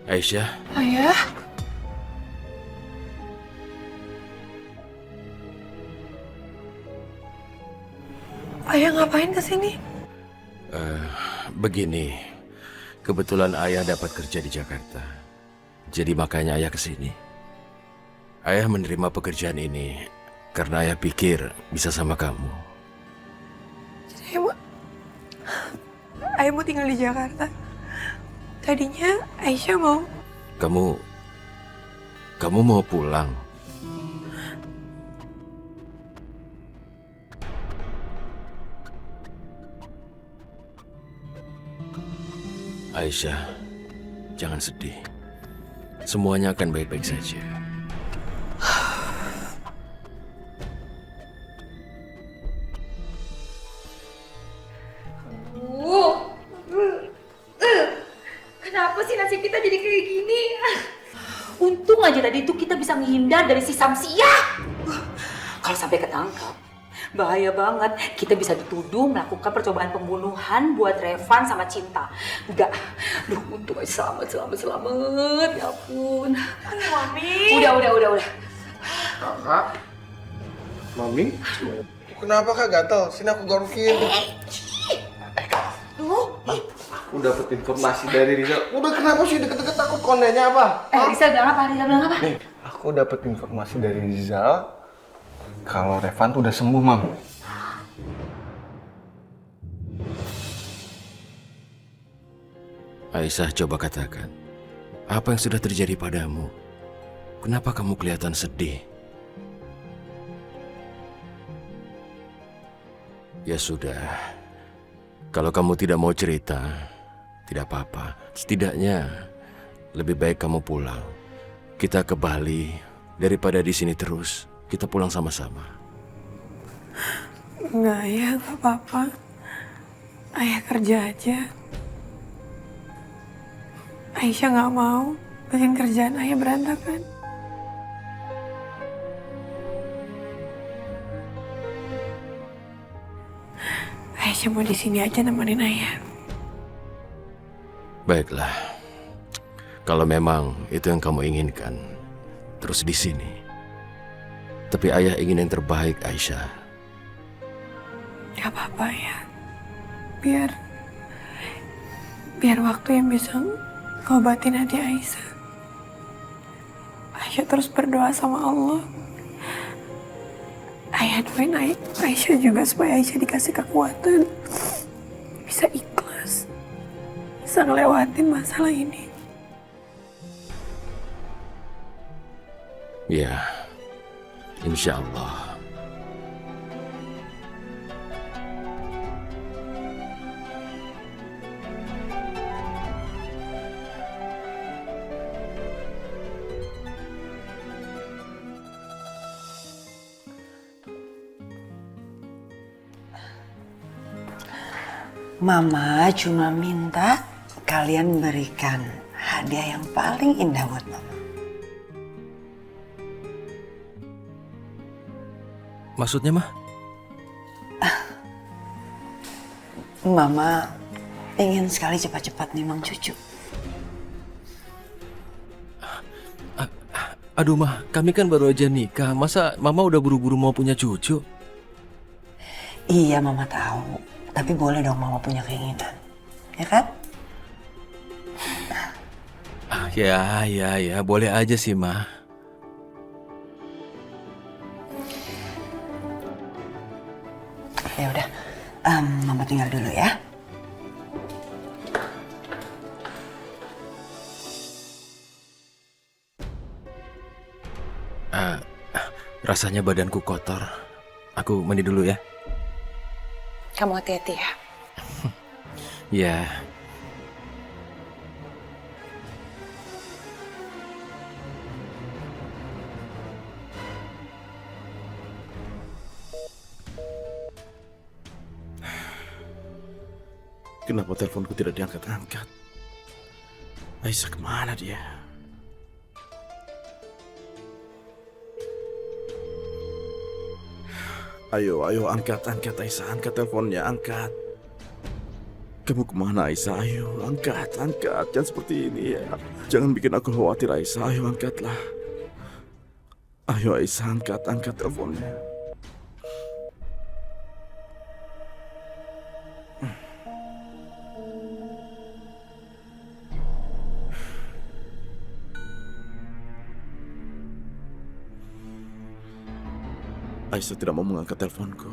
Aisyah, Ayah? Ayah ngapain kesini? begini. Kebetulan ayah dapat kerja di Jakarta. Jadi makanya ayah kesini. Ayah menerima pekerjaan ini karena ayah pikir bisa sama kamu. Ayah mau, Ayah mau tinggal di Jakarta. Tadinya Aisyah mau. Kamu, kamu mau pulang? Aisyah, jangan sedih. Semuanya akan baik-baik saja. Uh, Kenapa sih nasib kita jadi kayak gini? Untung aja tadi itu kita bisa menghindar dari si Samsia. Kalau sampai ketangkap, bahaya banget. Kita bisa dituduh melakukan percobaan pembunuhan buat Revan sama Cinta. Enggak, untung aja selamat. Ya ampun. Mami. Udah. Kakak? Mami? Kenapa kak gatel? Sini aku gorokin. Aku dapat informasi dari Rizal. Udah kenapa sih deket-deket takut kondenya apa? Rizal bilang apa? Nih, aku dapat informasi dari Rizal kalau Revan tuh udah sembuh, Mam. Aisyah, coba katakan, apa yang sudah terjadi padamu? Kenapa kamu kelihatan sedih? Ya sudah, kalau kamu tidak mau cerita, tidak apa-apa. Setidaknya lebih baik kamu pulang. Kita ke Bali daripada di sini terus. Kita pulang sama-sama. Enggak, Ayah, enggak apa-apa. Ayah kerja aja. Aisyah nggak mau bikin kerjaan Ayah berantakan. Aisyah mau di sini aja nemenin Ayah. Baiklah, kalau memang itu yang kamu inginkan, terus di sini. Tapi ayah ingin yang terbaik, Aisyah. Gak apa-apa ya. Biar waktu yang bisa ngobatin hati Aisyah. Aisyah terus berdoa sama Allah. Ayah doain Aisyah juga supaya Aisyah dikasih kekuatan. Bisa ikhlas. Bisa ngelewatin masalah ini. Ya, insya Allah. Mama cuma minta kalian berikan hadiah yang paling indah buat Mama. Maksudnya, Mah? Mama ingin sekali cepat-cepat nimang cucu. Aduh, Mah, kami kan baru aja nikah. Masa Mama udah buru-buru mau punya cucu? Iya, Mama tahu. Tapi boleh dong Mama punya keinginan. Ya kan? Ya, boleh aja sih, Mah. Ya udah, Mama tinggal dulu ya. Rasanya badanku kotor. Aku mandi dulu ya. Kamu hati-hati ya. Ya. Kenapa teleponku tidak diangkat-angkat? Aisyah kemana dia? Ayo angkat Aisyah, angkat teleponnya, angkat. Kamu kemana Aisyah? Ayo, angkat. Jangan seperti ini ya. Jangan bikin aku khawatir Aisyah. Ayo, angkatlah. Ayo Aisyah, angkat teleponnya. Aisyah tidak mau mengangkat teleponku.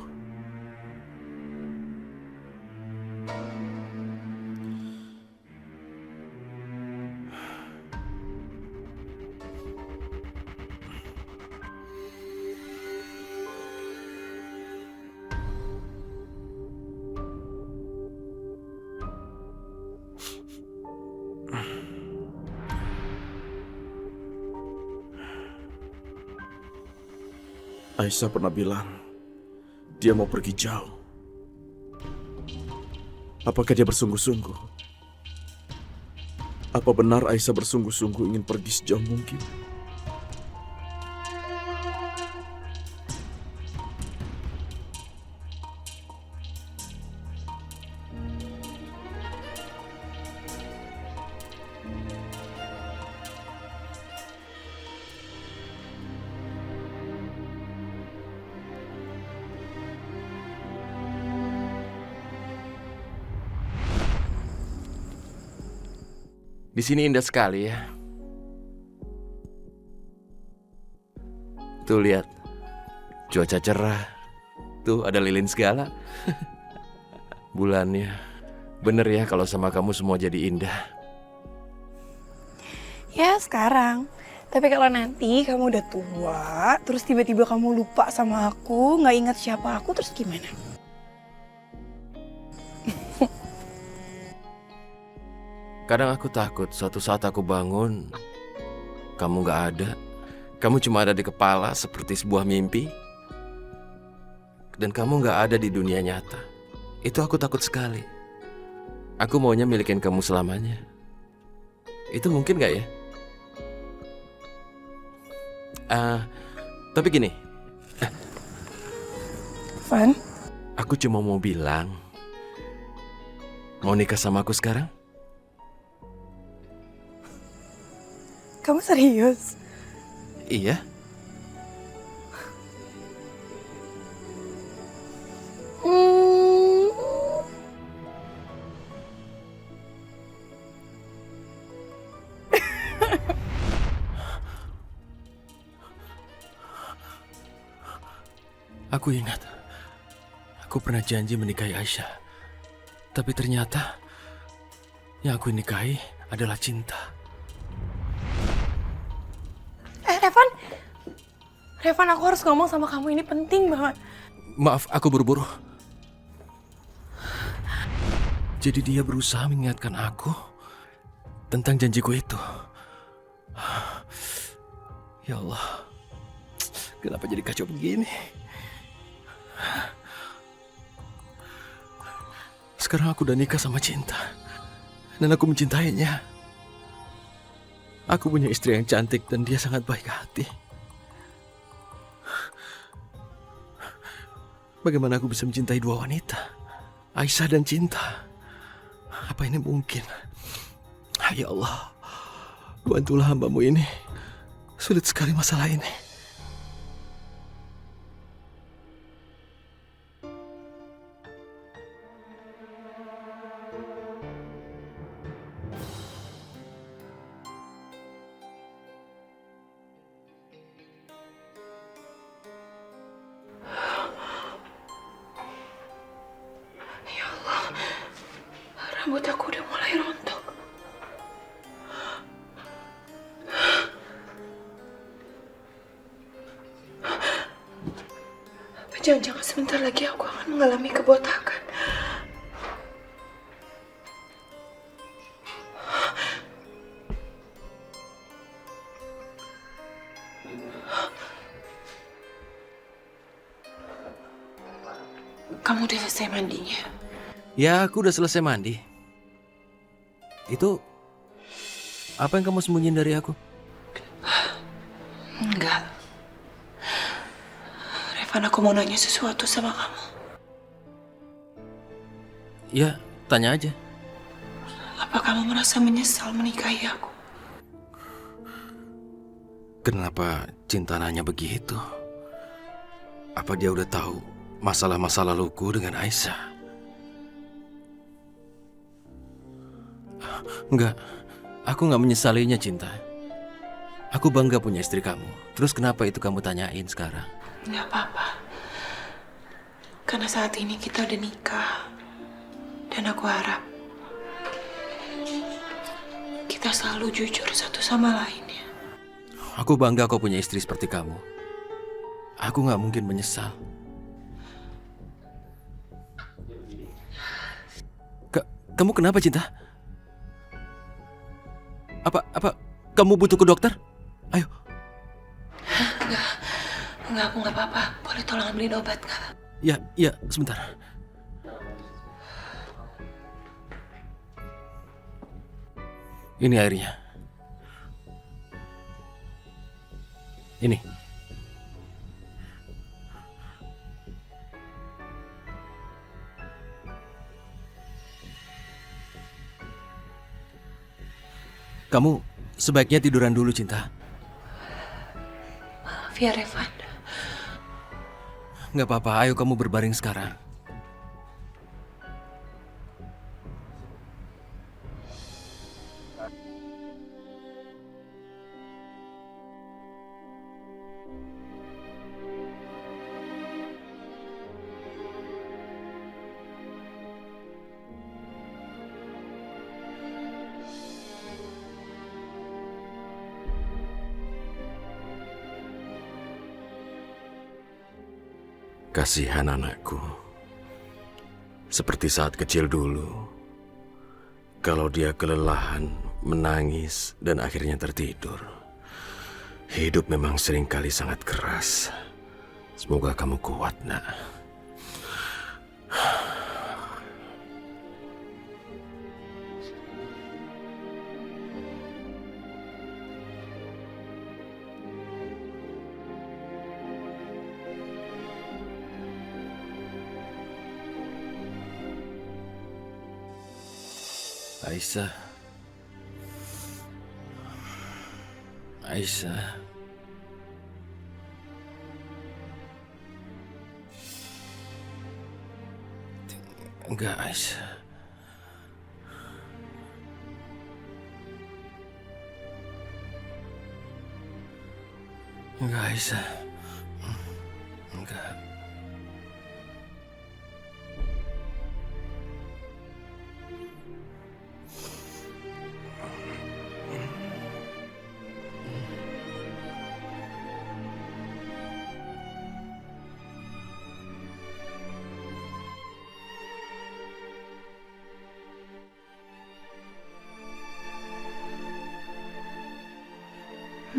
Aisyah pernah bilang dia mau pergi jauh. Apakah dia bersungguh-sungguh? Apa benar Aisyah bersungguh-sungguh ingin pergi sejauh mungkin? Di sini indah sekali ya. Tuh lihat, cuaca cerah. Tuh ada lilin segala. Bulannya. Bener ya kalau sama kamu semua jadi indah. Ya sekarang. Tapi kalau nanti kamu udah tua, terus tiba-tiba kamu lupa sama aku, nggak ingat siapa aku, terus gimana? Kadang aku takut suatu saat aku bangun, kamu gak ada. Kamu cuma ada di kepala seperti sebuah mimpi. Dan kamu gak ada di dunia nyata. Itu aku takut sekali. Aku maunya milikin kamu selamanya. Itu mungkin gak ya? Tapi gini. Van, Aku cuma mau bilang, mau nikah sama aku sekarang? kamu serius? Iya. Aku ingat, aku pernah janji menikahi Aisyah. Tapi ternyata yang aku nikahi adalah cinta. Revan, aku harus ngomong sama kamu, ini penting banget. Maaf, aku buru-buru. Jadi dia berusaha mengingatkan aku tentang janjiku itu. Ya Allah, kenapa jadi kacau begini? Sekarang aku udah nikah sama cinta. Dan aku mencintainya. Aku punya istri yang cantik dan dia sangat baik hati. Bagaimana aku bisa mencintai dua wanita? Aisyah dan cinta. Apa ini mungkin? Ya Allah, bantulah hambamu ini. Sulit sekali masalah ini. Rambut aku udah mulai rontok. Jangan-jangan sebentar lagi aku akan mengalami kebotakan. Kamu udah selesai mandinya? Ya, aku udah selesai mandi. Itu apa yang kamu sembunyiin dari aku? Enggak. Revan, aku mau nanya sesuatu sama kamu. Ya, Tanya aja. Apa kamu merasa menyesal menikahi aku? Kenapa Cinta nanya begitu? Apa dia udah tahu masalah-masa laluku dengan Aisyah? Enggak, aku nggak menyesalinya, Cinta. Aku bangga punya istri kamu. Terus kenapa itu kamu tanyain sekarang? Nggak apa-apa. Karena saat ini kita udah nikah. Dan aku harap kita selalu jujur satu sama lain ya. Aku bangga kau punya istri seperti kamu. Aku nggak mungkin menyesal. Kamu kenapa, Cinta? Apa kamu butuh ke dokter? Ayo. Enggak, aku nggak apa-apa. Boleh tolong ambilin obat nggak? Ya, sebentar. Ini airnya. Ini. Kamu sebaiknya tiduran dulu, Cinta. Maaf ya, Revan. Nggak apa-apa, ayo kamu berbaring sekarang. Kasihan anakku. Seperti saat kecil dulu. Kalau dia kelelahan, menangis, dan akhirnya tertidur. Hidup memang seringkali sangat keras. Semoga kamu kuat, nak. Aisyah. Enggak, Aisyah. Enggak, Aisyah. Enggak.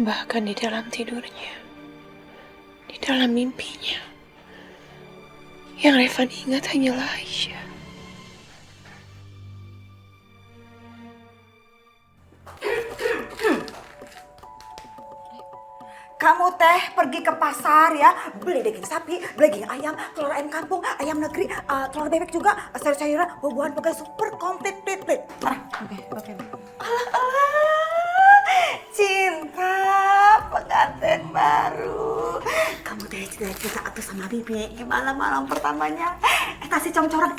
Bahkan di dalam tidurnya, di dalam mimpinya, yang Revan ingat hanyalah Aisyah. Kamu teh pergi ke pasar ya, beli daging sapi, beli daging ayam, telur ayam kampung, ayam negeri, telur bebek juga, sayur-sayuran, buah-buahan, pokoknya super komplit. Oke. Alah, Cinta, pengantin baru. Kamu teh cerita atuh sama Bibi, gimana malam pertamanya? Si congcoran,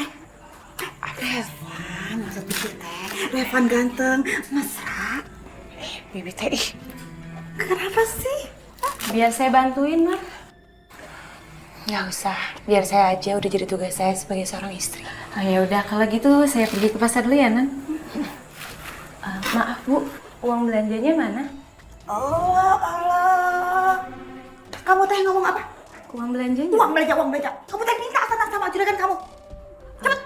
Revan, maksud Bibi teh, Revan ganteng, mesra. Bibi teh, Kenapa sih? Biar saya bantuin, Mar. nggak usah. Biar saya aja, udah jadi tugas saya sebagai seorang istri. Oh, ya udah, kalau gitu saya pergi ke pasar dulu ya, Nan. Maaf, Bu. Uang belanjanya mana? Allah. Kamu teh ngomong apa? Uang belanjanya? Uang belanja. Kamu teh minta sama juragan kamu. Cepet.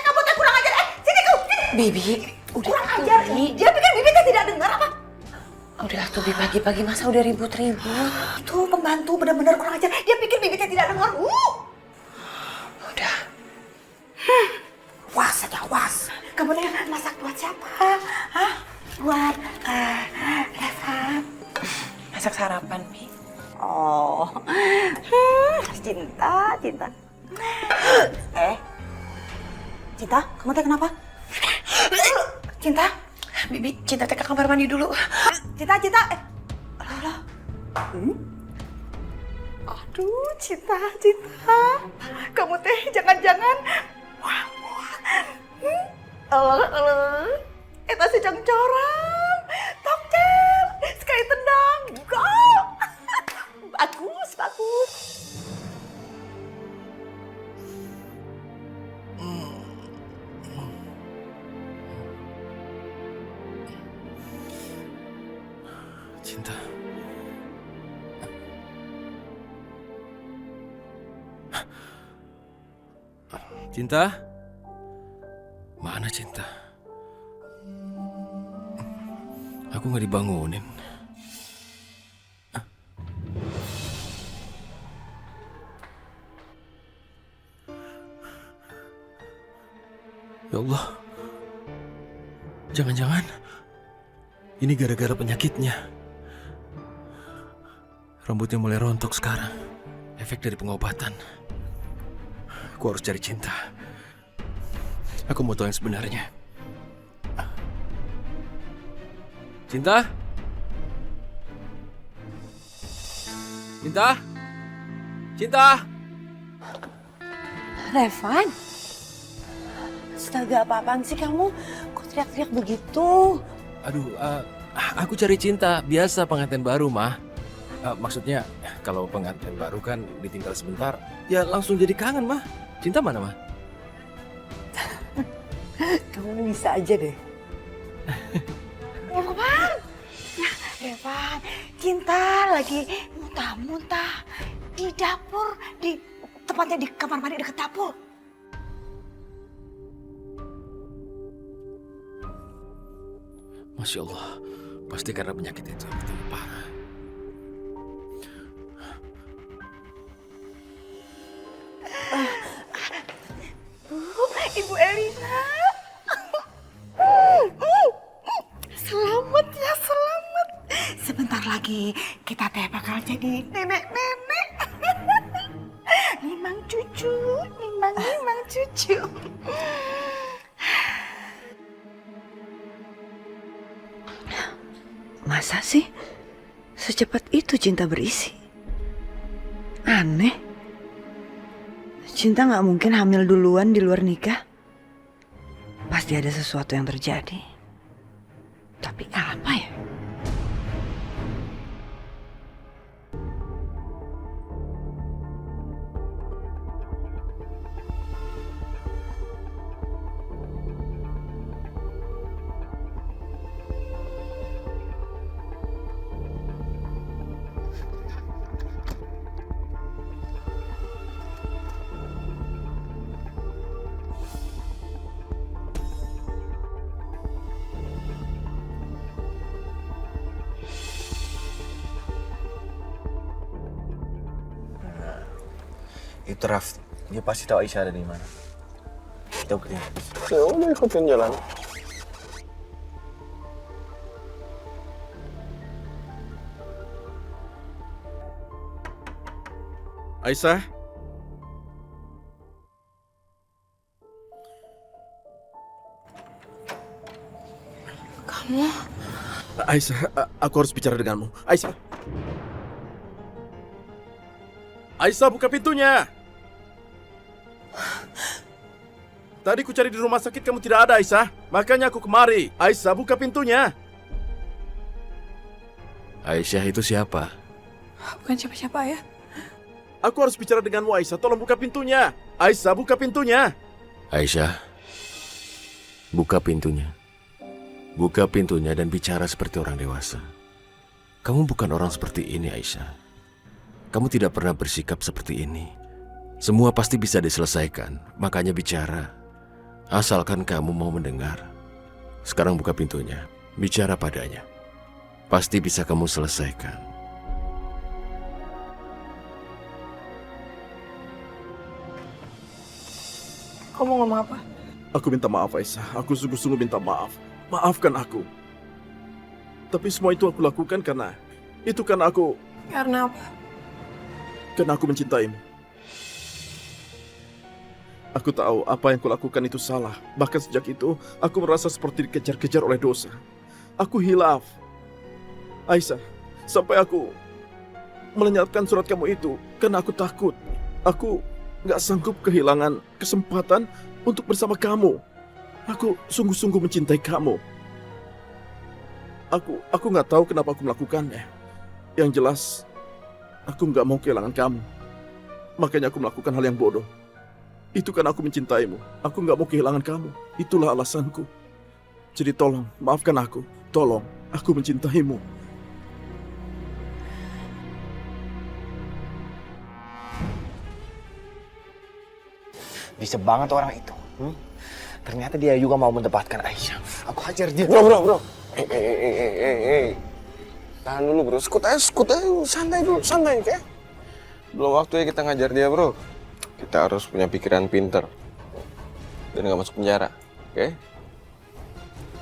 Kamu teh kurang ajar. Sini kamu, sini. Bibi, udah Kurang tuh, ajar. Bi. Dia pikir Bibi teh tidak dengar apa? Udah tuh, Bi, pagi-pagi masa udah ribut-ribut. Itu pembantu benar-benar kurang ajar. Dia pikir Bibi teh tidak dengar. Udah. Was saja, was. Kamu teh masak buat siapa? Hah? Buat Revan. Masak sarapan, Bi. Oh, cinta. Cinta, kamu teh kenapa? Cinta? Bibi, Cinta teh ke kamar mandi dulu. Cinta, Cinta. Alah. Aduh, Cinta, Cinta. Kamu teh jangan-jangan. Wah. Allah. Eta si Jang Corang. Tokel. Sekali tendang. Gol. Bagus. Cinta. Cinta? Mana Cinta? Aku nggak dibangunin. Ya Allah. Jangan-jangan ini gara-gara penyakitnya. Rambutnya mulai rontok sekarang. Efek dari pengobatan. Aku harus cari Cinta. Aku mau tahu yang sebenarnya. Cinta? Cinta? Cinta? Revan? Astaga, apa-apaan sih kamu? Kok teriak-teriak begitu? Aduh, aku cari Cinta. Biasa pengantin baru, Mah. Maksudnya, kalau pengantin baru kan ditinggal sebentar, ya langsung jadi kangen, Mah. Cinta mana, Mah? Kamu ini bisa aja deh. Revan, Cinta lagi muntah-muntah di dapur, tepatnya di kamar mandi dekat dapur. Masya Allah, pasti karena penyakit itu betul parah. Ibu Elina. Selamat ya, selamat. Sebentar lagi kita teh bakal jadi nenek-nenek. Nimang cucu, nimang cucu. Masa sih secepat itu Cinta berisi? Aneh. Cinta nggak mungkin hamil duluan di luar nikah. Pasti ada sesuatu yang terjadi. Tapi apa ya? Itu Raf, dia pasti tahu Aisyah ada di mana. Kita ikutin. Ya udah ikutin jalan. Aisyah? Kamu? Aisyah, aku harus bicara denganmu. Aisyah. Aisyah, buka pintunya. Tadi ku cari di rumah sakit kamu tidak ada, Aisyah. Makanya aku kemari. Aisyah, buka pintunya. Aisyah itu siapa? Bukan siapa-siapa ya. Aku harus bicara denganmu, Aisyah. Tolong buka pintunya. Aisyah, buka pintunya. Aisyah, buka pintunya. Buka pintunya dan bicara seperti orang dewasa. Kamu bukan orang seperti ini, Aisyah. Kamu tidak pernah bersikap seperti ini. Semua pasti bisa diselesaikan, makanya bicara. Asalkan kamu mau mendengar. Sekarang buka pintunya, bicara padanya. Pasti bisa kamu selesaikan. Kamu ngomong apa? Aku minta maaf, Aisyah. Aku sungguh-sungguh minta maaf. Maafkan aku. Tapi semua itu aku lakukan karena aku... Karena apa? Karena aku mencintaimu. Aku tahu apa yang kulakukan itu salah. Bahkan sejak itu, aku merasa seperti dikejar-kejar oleh dosa. Aku hilaf. Aisyah, sampai aku melenyapkan surat kamu itu karena aku takut. Aku gak sanggup kehilangan kesempatan untuk bersama kamu. Aku sungguh-sungguh mencintai kamu. Aku gak tahu kenapa aku melakukannya. Yang jelas, aku gak mau kehilangan kamu. Makanya aku melakukan hal yang bodoh. Itu karena aku mencintaimu. Aku gak mau kehilangan kamu. Itulah alasanku. Jadi tolong, maafkan aku. Tolong, aku mencintaimu. Bisa banget orang itu. Ternyata dia juga mau mendapatkan Aisyah. Aku hajar dia. Bro. Tahan dulu bro, skut aja, santai dulu, santai oke? Belum waktunya kita ngajar dia bro. Kita harus punya pikiran pinter. Dan gak masuk penjara, oke?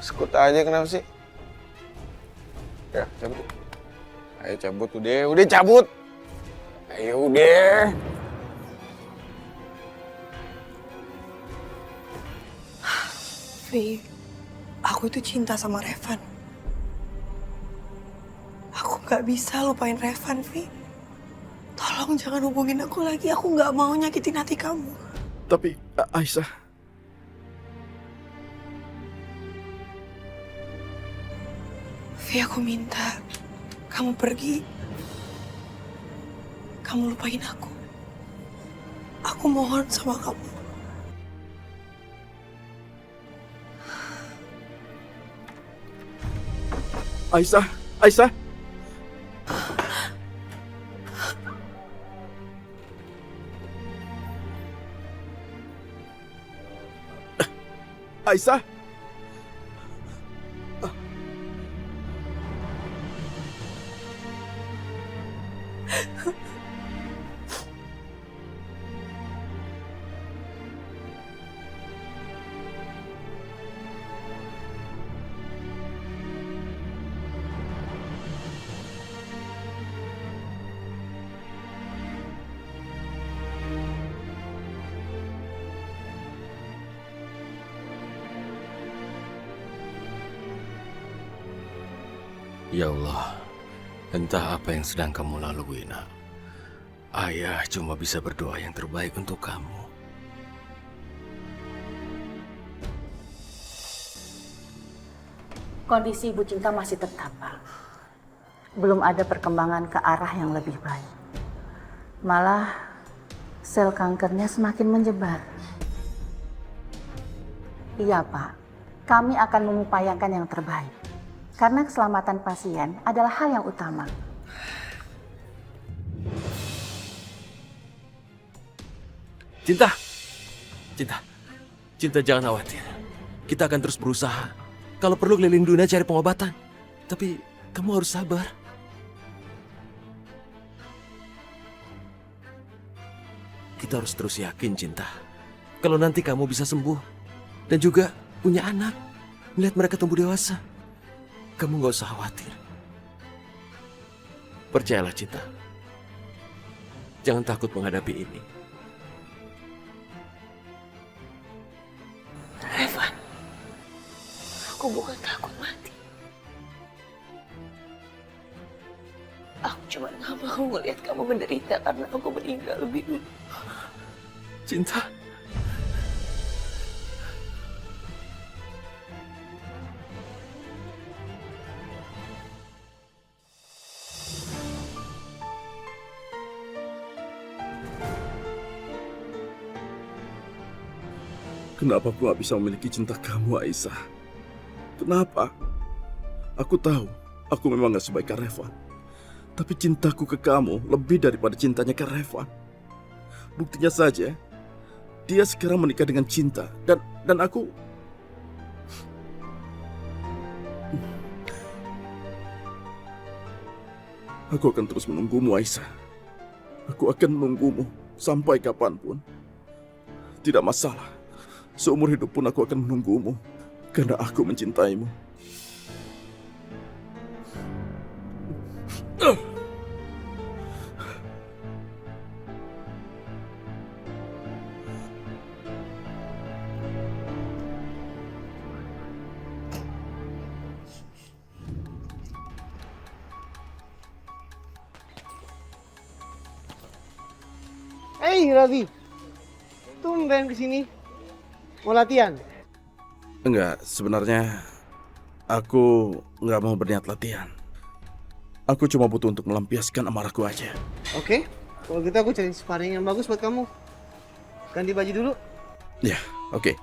Skut aja kenapa sih? Ya, cabut. Ayo cabut udah cabut. Ayo udah. Vi, aku itu cinta sama Revan. Aku gak bisa lupain Revan, Vi. Tolong jangan hubungin aku lagi. Aku gak mau nyakitin hati kamu. Tapi, Aisyah, Vi, aku minta kamu pergi. Kamu lupain aku. Aku mohon sama kamu. Aisyah. Aisyah. Ya Allah, entah apa yang sedang kamu lalui, nak. Ayah cuma bisa berdoa yang terbaik untuk kamu. Kondisi Ibu Cinta masih tetap, Pak. Belum ada perkembangan ke arah yang lebih baik. Malah sel kankernya semakin menyebar. Iya, Pak. Kami akan mengupayakan yang terbaik. Karena keselamatan pasien adalah hal yang utama. Cinta jangan khawatir. Kita akan terus berusaha. Kalau perlu keliling dunia cari pengobatan. Tapi kamu harus sabar. Kita harus terus yakin, Cinta. Kalau nanti kamu bisa sembuh. Dan juga punya anak. Melihat mereka tumbuh dewasa. Kamu gak usah khawatir. Percayalah, Cinta. Jangan takut menghadapi ini. Revan, aku bukan takut mati. Aku cuma gak mau ngeliat kamu menderita karena aku meninggal lebih dulu. Cinta. Kenapa aku gak bisa memiliki cinta kamu, Aisyah? Kenapa? Aku tahu, aku memang gak sebaik Kak Revan. Tapi cintaku ke kamu lebih daripada cintanya Kak Revan. Buktinya saja, dia sekarang menikah dengan Cinta. Dan aku... Aku akan terus menunggumu, Aisyah. Aku akan menunggumu sampai kapanpun. Tidak masalah. Seumur hidup pun aku akan menunggumu, karena aku mencintaimu. Hei Raffi, tumben kesini. Mau latihan? Enggak, sebenarnya aku nggak mau berniat latihan. Aku cuma butuh untuk melampiaskan amarahku aja. Oke, kalau gitu aku cari sparring yang bagus buat kamu. Ganti baju dulu. Ya, oke.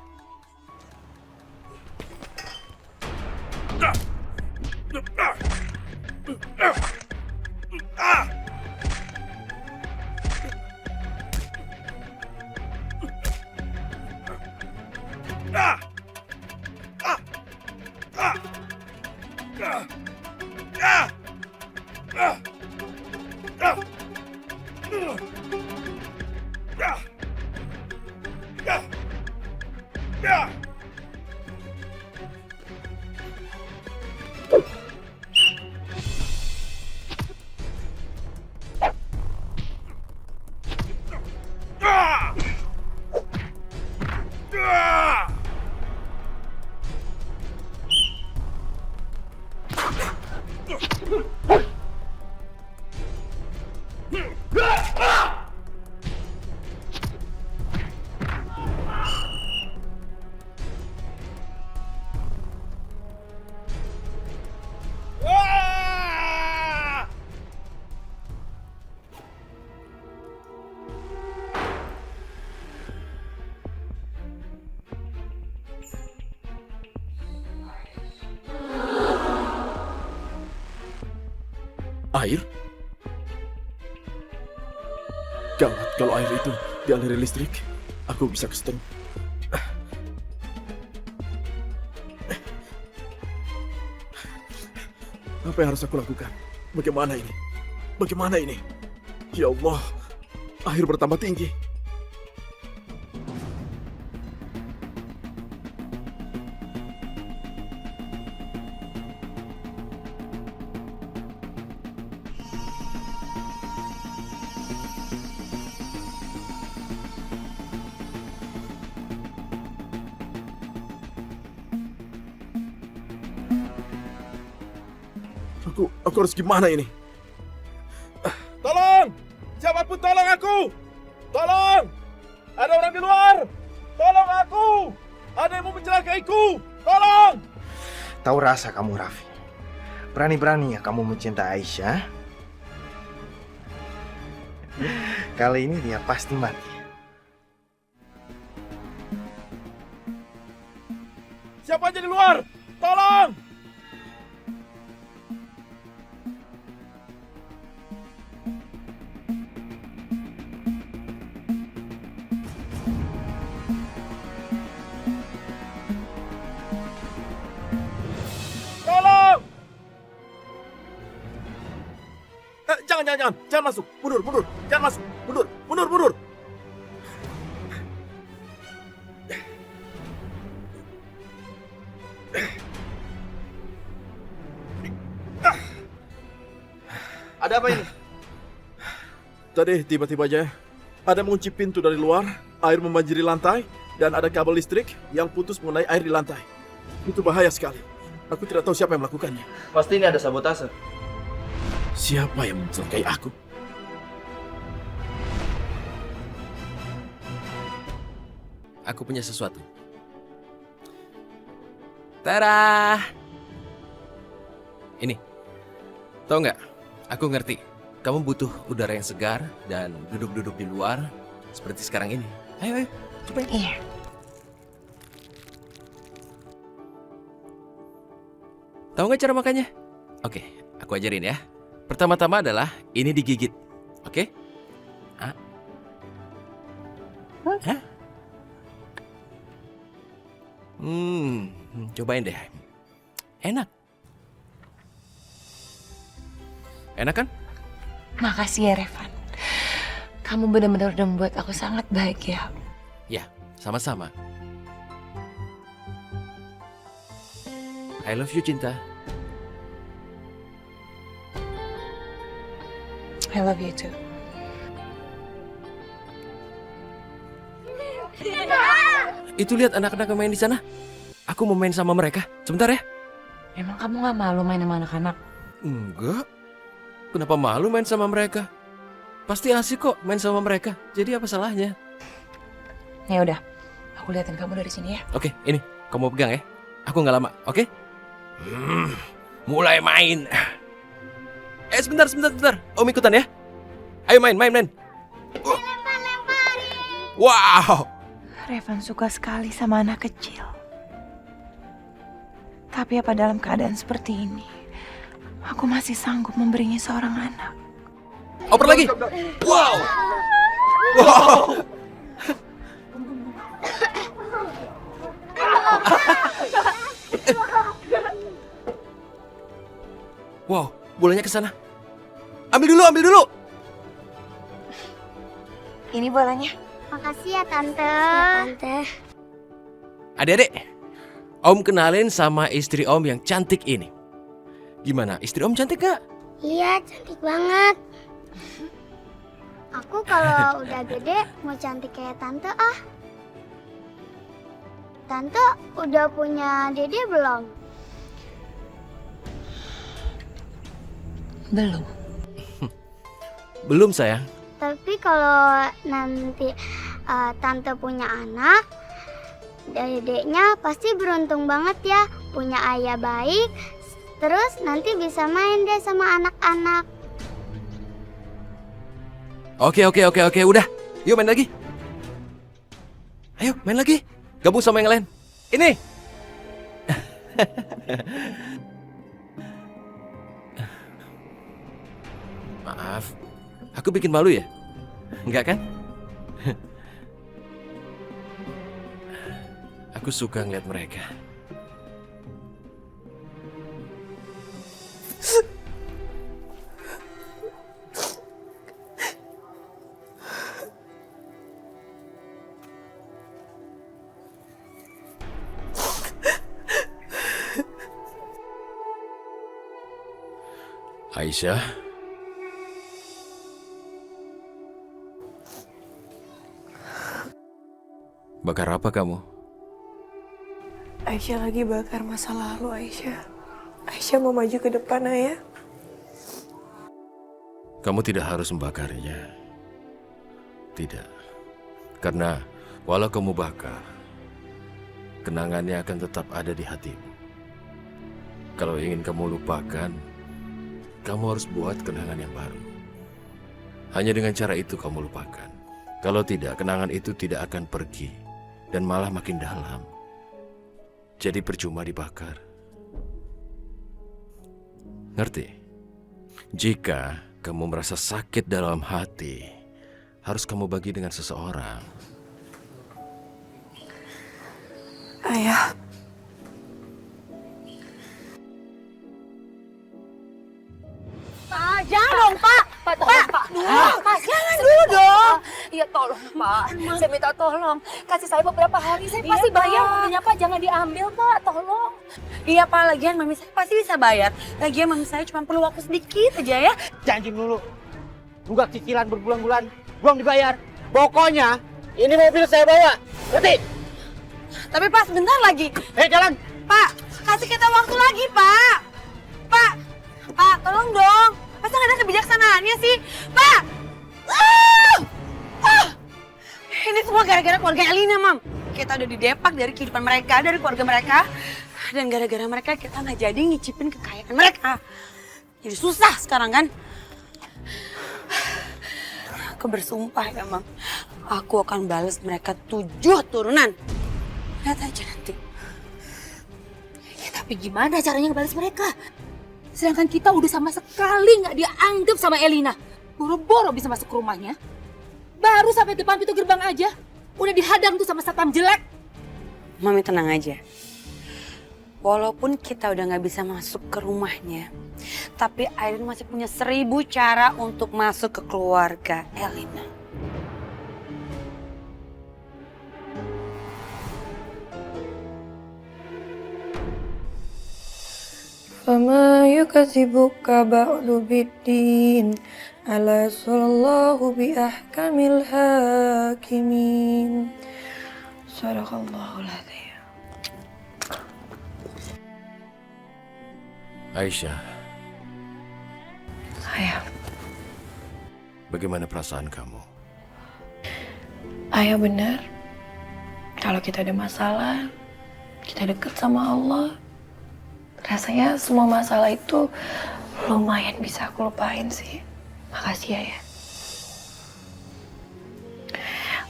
Air? Gawat, kalau air itu dialiri listrik, aku bisa kesetrum. Apa yang harus aku lakukan? Bagaimana ini? Bagaimana ini? Ya Allah, air bertambah tinggi. Aku harus gimana ini? Tolong! Siapapun tolong aku! Tolong! Ada orang di luar! Tolong aku! Ada yang mau mencelakaiku! Tolong! Tahu rasa kamu, Raffi. Berani-beraninya kamu mencintai Aisyah. Kali ini dia pasti mati. Siapa aja di luar? Tolong! Jangan masuk, mundur, jangan masuk, mundur. Ada apa ini? Tadi tiba-tiba aja ada mengunci pintu dari luar, air membanjiri lantai, dan ada kabel listrik yang putus mengenai air di lantai. Itu bahaya sekali. Aku tidak tahu siapa yang melakukannya. Pasti ini ada sabotase. Siapa yang mencelakai aku? Aku punya sesuatu. Tada! Ini. Tahu nggak? Aku ngerti. Kamu butuh udara yang segar dan duduk-duduk di luar seperti sekarang ini. Ayo, cobain. Iya. Tahu nggak cara makannya? Oke, aku ajarin ya. Pertama-tama adalah ini digigit. Oke? Ah. Hah? Cobain deh. Enak. Enak kan? Makasih ya, Revan. Kamu benar-benar udah membuat aku sangat bahagia. Ya, sama-sama. I love you, Cinta. I love you too. Itu lihat anak-anak yang main di sana. Aku mau main sama mereka. Sebentar ya. Emang kamu gak malu main sama anak-anak? Enggak. Kenapa malu main sama mereka? Pasti asik kok main sama mereka. Jadi apa salahnya? Ya udah, aku liatin kamu dari sini ya. Oke, ini kamu pegang ya. Aku nggak lama, oke? Mulai main. Sebentar. Om ikutan ya. Ayo main. Wow. Revan suka sekali sama anak kecil. Tapi apa dalam keadaan seperti ini, aku masih sanggup memberinya seorang anak. Oper lagi. Wow. Wow, bolanya ke sana. Ambil dulu. Ini bolanya. Makasih ya Tante. Adik-adik, Om kenalin sama istri Om yang cantik ini. Gimana, istri Om cantik gak? Iya, cantik banget. Aku kalau udah gede mau cantik kayak Tante ah. Tante udah punya dede belum? Belum. Belum sayang. Tapi kalau nanti Tante punya anak, dedeknya pasti beruntung banget ya. Punya ayah baik, terus nanti bisa main deh sama anak-anak. Oke, udah. Yuk main lagi. Ayo main lagi. Gabung sama yang lain. Ini. Maaf, aku bikin malu ya? Enggak kan? Aku suka ngeliat mereka. Aisyah. Bakar apa kamu? Aisyah lagi bakar masa lalu, Aisyah. Aisyah mau maju ke depan, Ayah. Kamu tidak harus membakarnya. Tidak. Karena walau kamu bakar, kenangannya akan tetap ada di hatimu. Kalau ingin kamu lupakan, kamu harus buat kenangan yang baru. Hanya dengan cara itu kamu lupakan. Kalau tidak, kenangan itu tidak akan pergi dan malah makin dalam. Jadi percuma dibakar. Ngerti? Jika kamu merasa sakit dalam hati, harus kamu bagi dengan seseorang. Ayah. Pak, jangan dong, Pak. Pak, tolong, Pak. Mas, jangan dulu dong. Iya, tolong, Pak. Saya minta tolong. Kasih saya beberapa hari, saya pasti bayar mobilnya, Pak. Jangan diambil, Pak. Tolong. Iya Pak, lagian mami saya pasti bisa bayar. Lagian mami saya cuma perlu waktu sedikit aja ya. Janji dulu. Nunggak cicilan berbulan-bulan, belum dibayar. Pokoknya, ini mobil saya bawa. Ngerti? Tapi Pak, sebentar lagi. Jalan. Pak, kasih kita waktu lagi, Pak. Pak, tolong dong. Masa nggak ada kebijaksanaannya sih? Pak! Ini semua gara-gara keluarga Elina, Mam. Kita udah didepak dari kehidupan mereka, dari keluarga mereka. Dan gara-gara mereka kita nggak jadi ngicipin kekayaan mereka. Jadi susah sekarang kan? Aku bersumpah ya, Mam. Aku akan balas mereka 7 turunan. Lihat aja nanti. Ya, tapi gimana caranya ngebalas mereka? Sedangkan kita udah sama sekali nggak dianggap sama Elina. Boro-boro bisa masuk ke rumahnya. Baru sampai depan pintu gerbang aja, udah dihadang tuh sama satpam jelek. Mami tenang aja. Walaupun kita udah nggak bisa masuk ke rumahnya, tapi Airin masih punya 1000 cara untuk masuk ke keluarga Elina. Fama yukadzibuka ba'du biddin ala sallallahu bi ahkamil hakimin. Sadaqallahul adzim. Aisyah, Ayah. bagaimana perasaan kamu? Ayah benar. Kalau kita ada masalah, kita deket sama Allah. Rasanya semua masalah itu lumayan bisa aku lupain sih. Makasih ya.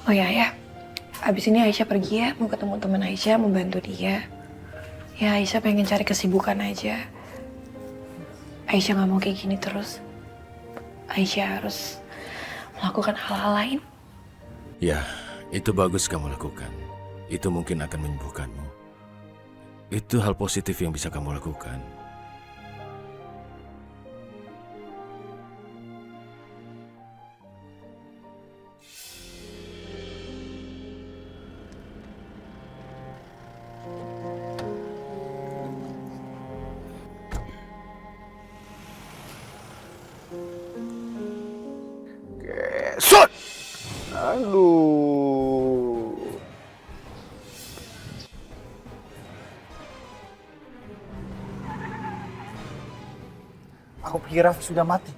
Oh ya, abis ini Aisyah pergi ya, mau ketemu teman Aisyah, mau bantu dia. Ya Aisyah pengen cari kesibukan aja. Aisyah gak mau kayak gini terus. Aisyah harus melakukan hal-hal lain. Ya, itu bagus kamu lakukan. Itu mungkin akan menyembuhkanmu. Itu hal positif yang bisa kamu lakukan. Kesot! Aduh. Aku pikir Raffi sudah mati.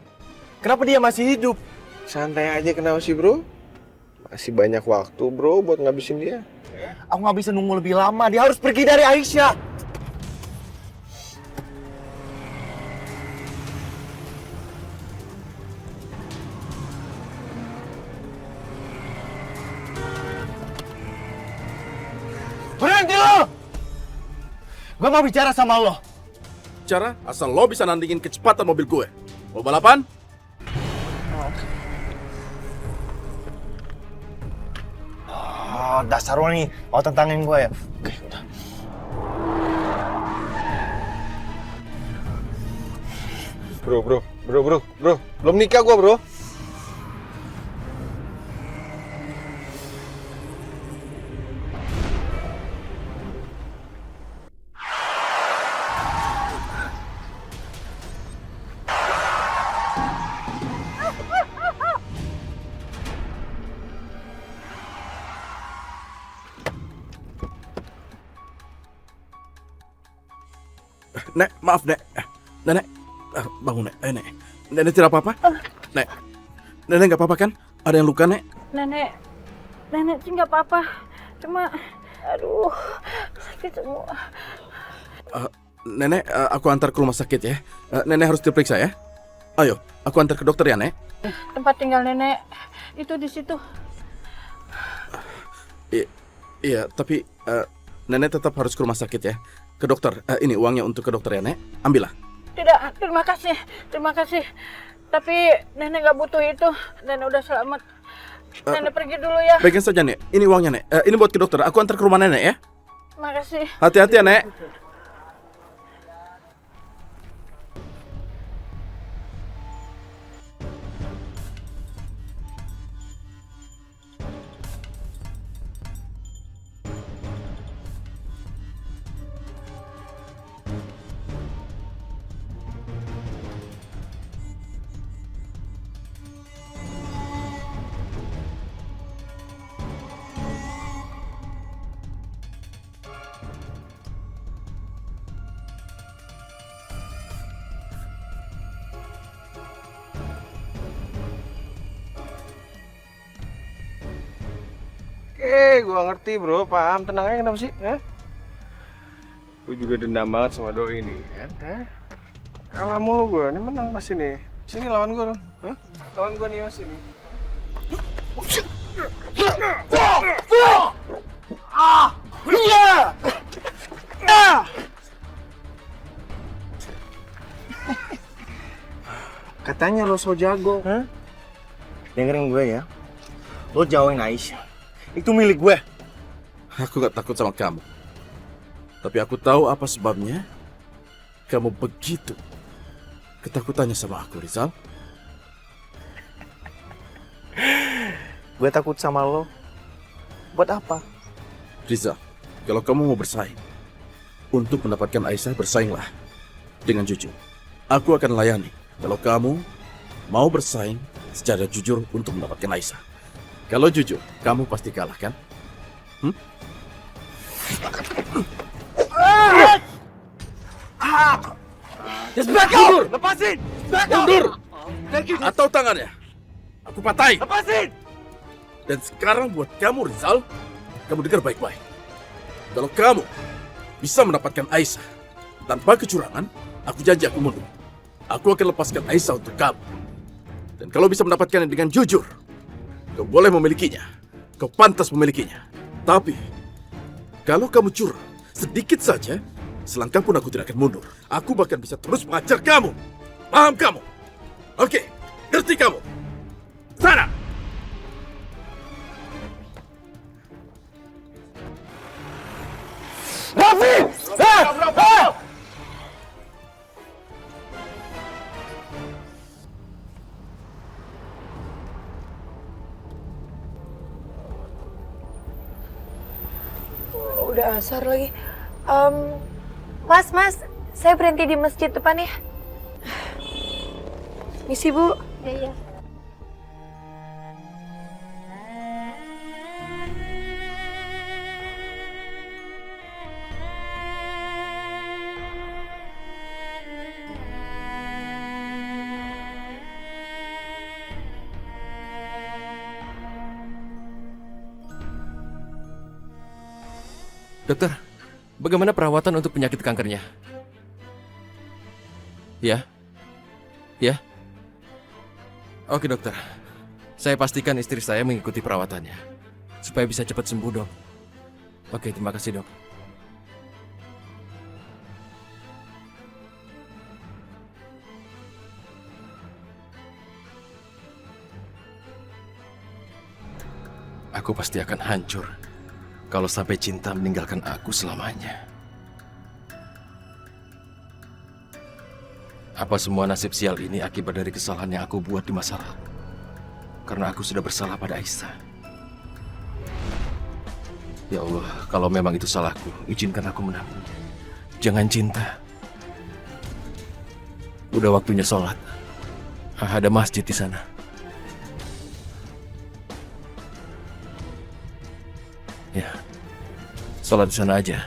Kenapa dia masih hidup? Santai aja, kenapa sih bro? Masih banyak waktu bro buat ngabisin dia. Aku nggak bisa nunggu lebih lama. Dia harus pergi dari Aisyah. Berhenti lo! Gue mau bicara sama lo. Cara asal lo bisa nandingin kecepatan mobil gue. Mau balapan? Oh, dasar lo nih. Mau tentangin gue ya? Oke, udah. Bro. Belum nikah gua bro. Nek, maaf Nek. Nenek, bangun Nek. Nek, Nenek tidak apa-apa? Nek, Nenek nggak apa-apa kan? Ada yang luka Nek? Nenek sih nggak apa-apa. Cuma, aduh, sakit semua. Nenek, aku antar ke rumah sakit ya. Nenek harus diperiksa ya. Ayo, aku antar ke dokter ya Nek. Tempat tinggal nenek itu di situ. Iya, tapi Nenek tetap harus ke rumah sakit ya. Ke dokter. Ini uangnya untuk ke dokter ya Nek. Ambillah. Tidak, terima kasih. Tapi nenek nggak butuh itu. Nenek udah selamat. Nenek pergi dulu ya. Pegang saja Nek. Ini uangnya Nek. Ini buat ke dokter. Aku antar ke rumah Nenek ya. Makasih. Hati-hati ya Nek. Gua ngerti bro, paham, tenang aja, kenapa sih? Gue juga dendam banget sama Doi ini kan? Kalah mulu gue, ini menang pas ini. Sini lawan gue dong. Lawan gue nih mas ini. Katanya lo so jago. Dengerin gue ya. Lo jauhin Aisyah. Itu milik gue. Aku gak takut sama kamu. Tapi aku tahu apa sebabnya kamu begitu ketakutannya sama aku, Rizal. Gue takut sama lo. Buat apa? Rizal, kalau kamu mau bersaing untuk mendapatkan Aisyah, bersainglah dengan jujur. Aku akan layani kalau kamu mau bersaing secara jujur untuk mendapatkan Aisyah. Kalau jujur, kamu pasti kalah kan? Mundur! Lepasin! Mundur! Atau tangannya. Aku patahin. Lepasin! Dan sekarang buat kamu Rizal, kamu dengar baik-baik. Kalau kamu bisa mendapatkan Aisyah tanpa kecurangan, aku janji aku mundur. Aku akan lepaskan Aisyah untuk kamu. Dan kalau bisa mendapatkannya dengan jujur, kau boleh memilikinya. Kau pantas memilikinya. Tapi, kalau kamu curang, sedikit saja, selangkah pun aku tidak akan mundur. Aku bahkan bisa terus mengajar kamu. Paham kamu? Oke, ngerti kamu? Sana! Raffi! Udah asar lagi. Mas, saya berhenti di masjid depan ya. Misi, Bu. Iya. Dokter, bagaimana perawatan untuk penyakit kankernya? Ya? Ya? Oke dokter, saya pastikan istri saya mengikuti perawatannya. Supaya bisa cepat sembuh dok. Oke, terima kasih dok. Aku pasti akan hancur kalau sampai cinta meninggalkan aku selamanya. Apa semua nasib sial ini akibat dari kesalahan yang aku buat di masa lalu? Karena aku sudah bersalah pada Aisyah. Ya Allah, kalau memang itu salahku, izinkan aku menanggung. Jangan cinta. Udah waktunya sholat. Ada masjid di sana. Ya, sholat di sana aja.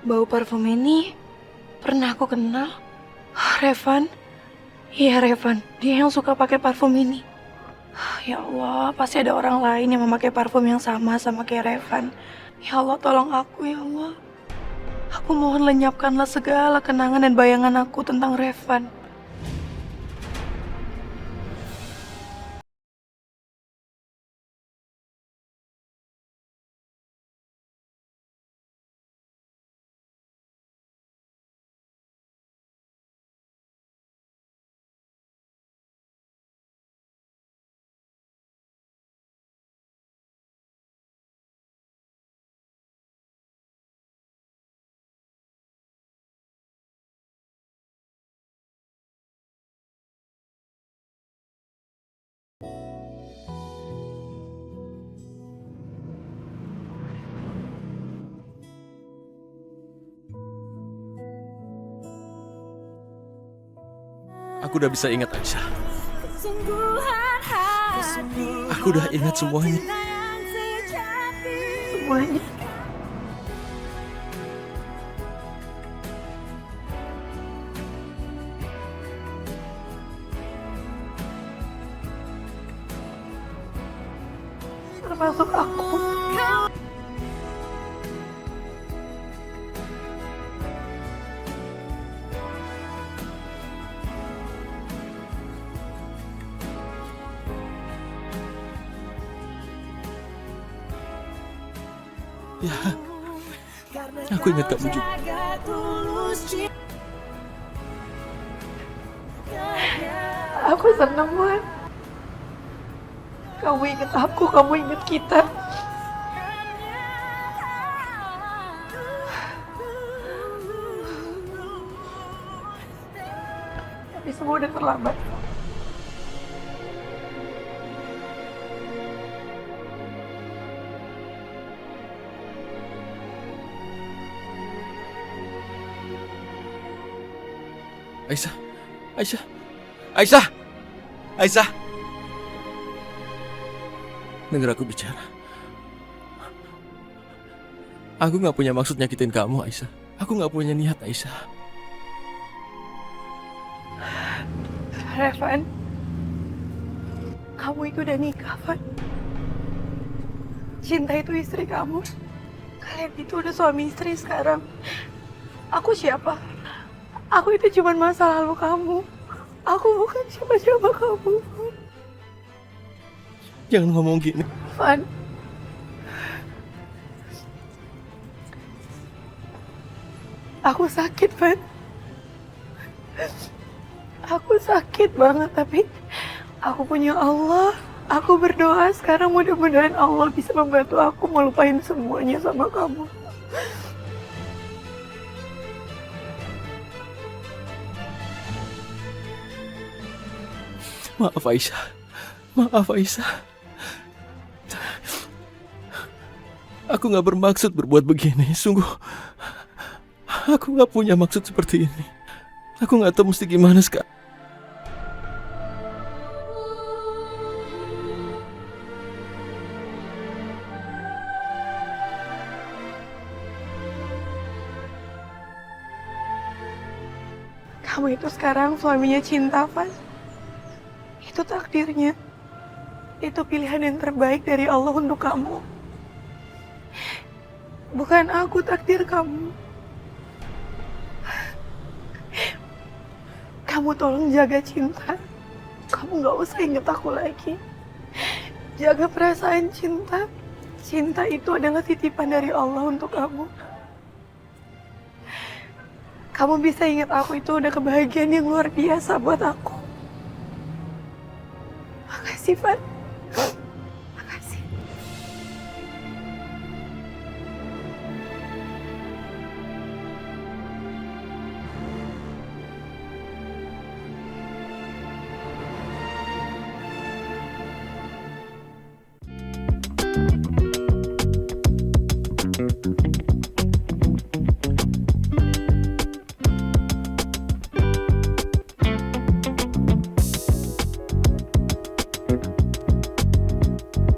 Bau parfum ini pernah aku kenal. Revan? Iya Revan, dia yang suka pakai parfum ini. Ya Allah, pasti ada orang lain yang memakai parfum yang sama kayak Revan. Ya Allah, tolong aku ya Allah. Aku mohon lenyapkanlah segala kenangan dan bayangan aku tentang Revan. Aku udah bisa ingat Aisyah. Aku udah ingat semuanya. Semuanya. Termasuk aku. Ya, aku ingat kamu juga. Aku senang banget. Kamu ingat aku, kamu ingat kita. Tapi semua udah terlambat. Aisyah, Aisyah, Aisyah, Aisyah. Dengar aku bicara. Aku nggak punya maksud nyakitin kamu, Aisyah. Aku nggak punya niat, Aisyah. Revan, kamu itu udah nikah, Van. Cinta itu istri kamu. Kalian itu udah suami istri sekarang. Aku siapa? Aku itu cuma masa lalu kamu. Aku bukan siapa-siapa kamu, Van. Jangan ngomong gini. Van. Aku sakit, Van. Aku sakit banget, tapi aku punya Allah. Aku berdoa sekarang mudah-mudahan Allah bisa membantu aku melupain semuanya sama kamu. Maaf, Aisyah. Maaf, Aisyah. Aku nggak bermaksud berbuat begini. Sungguh, aku nggak punya maksud seperti ini. Aku nggak tahu mesti gimana sekarang. Kamu itu sekarang suaminya Cinta, Van. Itu takdirnya. Itu pilihan yang terbaik dari Allah untuk kamu. Bukan aku takdir kamu. Kamu tolong jaga Cinta. Kamu gak usah inget aku lagi. Jaga perasaan Cinta. Cinta itu adalah titipan dari Allah untuk kamu. Kamu bisa ingat aku itu udah kebahagiaan yang luar biasa buat aku. Makasih, Van.